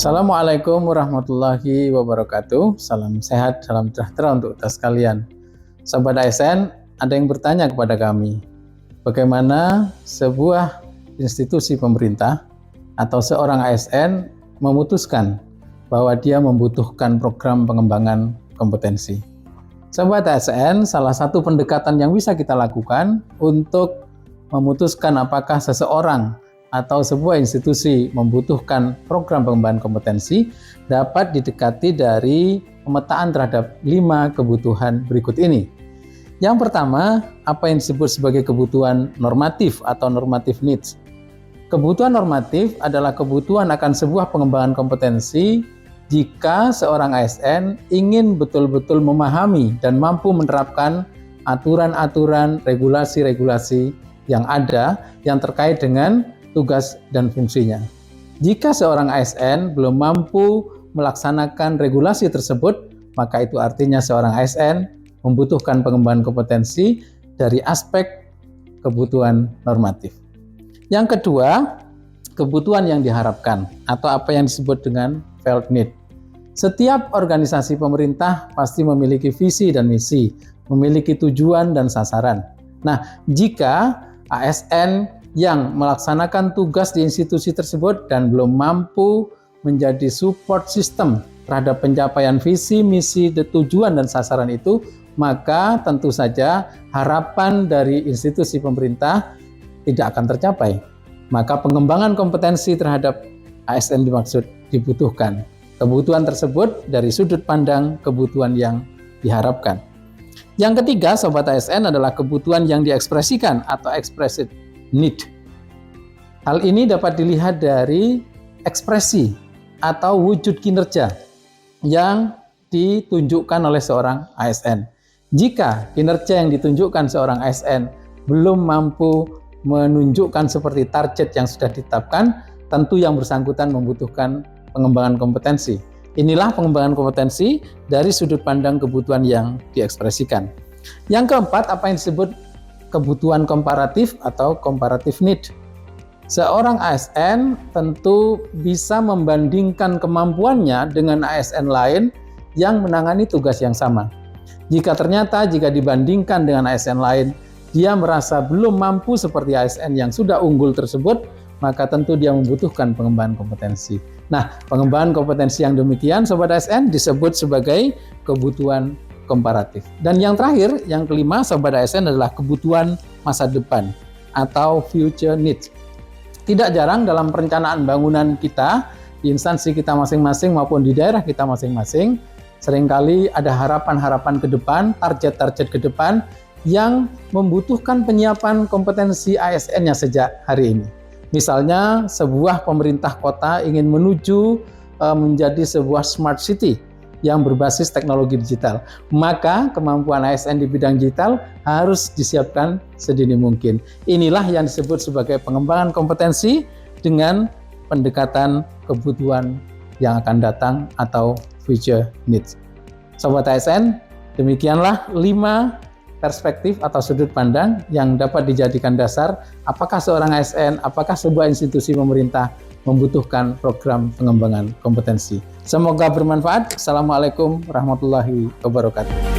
Assalamualaikum warahmatullahi wabarakatuh. Salam sehat, salam sejahtera untuk kita sekalian. Sobat ASN, ada yang bertanya kepada kami, bagaimana sebuah institusi pemerintah atau seorang ASN memutuskan bahwa dia membutuhkan program pengembangan kompetensi. Sobat ASN, salah satu pendekatan yang bisa kita lakukan untuk memutuskan apakah seseorang atau sebuah institusi membutuhkan program pengembangan kompetensi dapat didekati dari pemetaan terhadap 5 kebutuhan berikut ini. Yang pertama, apa yang disebut sebagai kebutuhan normatif atau normative needs. Kebutuhan normatif adalah kebutuhan akan sebuah pengembangan kompetensi jika seorang ASN ingin betul-betul memahami dan mampu menerapkan aturan-aturan, regulasi-regulasi yang ada yang terkait dengan tugas dan fungsinya. Jika seorang ASN belum mampu melaksanakan regulasi tersebut, maka itu artinya seorang ASN membutuhkan pengembangan kompetensi dari aspek kebutuhan normatif. Yang kedua, kebutuhan yang diharapkan atau apa yang disebut dengan felt need. Setiap organisasi pemerintah pasti memiliki visi dan misi, memiliki tujuan dan sasaran. Nah, jika ASN yang melaksanakan tugas di institusi tersebut dan belum mampu menjadi support system terhadap pencapaian visi, misi, tujuan, dan sasaran itu, maka tentu saja harapan dari institusi pemerintah tidak akan tercapai. Maka pengembangan kompetensi terhadap ASN dimaksud dibutuhkan. Kebutuhan tersebut dari sudut pandang kebutuhan yang diharapkan. Yang ketiga, Sobat ASN, adalah kebutuhan yang diekspresikan atau expressed need. Hal ini dapat dilihat dari ekspresi atau wujud kinerja yang ditunjukkan oleh seorang ASN. Jika kinerja yang ditunjukkan seorang ASN belum mampu menunjukkan seperti target yang sudah ditetapkan, tentu yang bersangkutan membutuhkan pengembangan kompetensi. Inilah pengembangan kompetensi dari sudut pandang kebutuhan yang diekspresikan. Yang keempat, apa yang disebut kebutuhan komparatif atau comparative need. Seorang ASN tentu bisa membandingkan kemampuannya dengan ASN lain yang menangani tugas yang sama. Jika dibandingkan dengan ASN lain, dia merasa belum mampu seperti ASN yang sudah unggul tersebut, maka tentu dia membutuhkan pengembangan kompetensi. Nah, pengembangan kompetensi yang demikian, Sobat ASN, disebut sebagai kebutuhan komparatif. Dan yang terakhir, yang kelima, Sobat ASN, adalah kebutuhan masa depan atau future needs. Tidak jarang dalam perencanaan bangunan kita, di instansi kita masing-masing maupun di daerah kita masing-masing, seringkali ada harapan-harapan ke depan, target-target ke depan yang membutuhkan penyiapan kompetensi ASN-nya sejak hari ini. Misalnya, sebuah pemerintah kota ingin menuju menjadi sebuah smart city yang berbasis teknologi digital, maka kemampuan ASN di bidang digital harus disiapkan sedini mungkin. Inilah yang disebut sebagai pengembangan kompetensi dengan pendekatan kebutuhan yang akan datang atau future needs. Sobat ASN, demikianlah 5 perspektif atau sudut pandang yang dapat dijadikan dasar apakah seorang ASN, apakah sebuah institusi pemerintah membutuhkan program pengembangan kompetensi. Semoga bermanfaat. Assalamualaikum warahmatullahi wabarakatuh.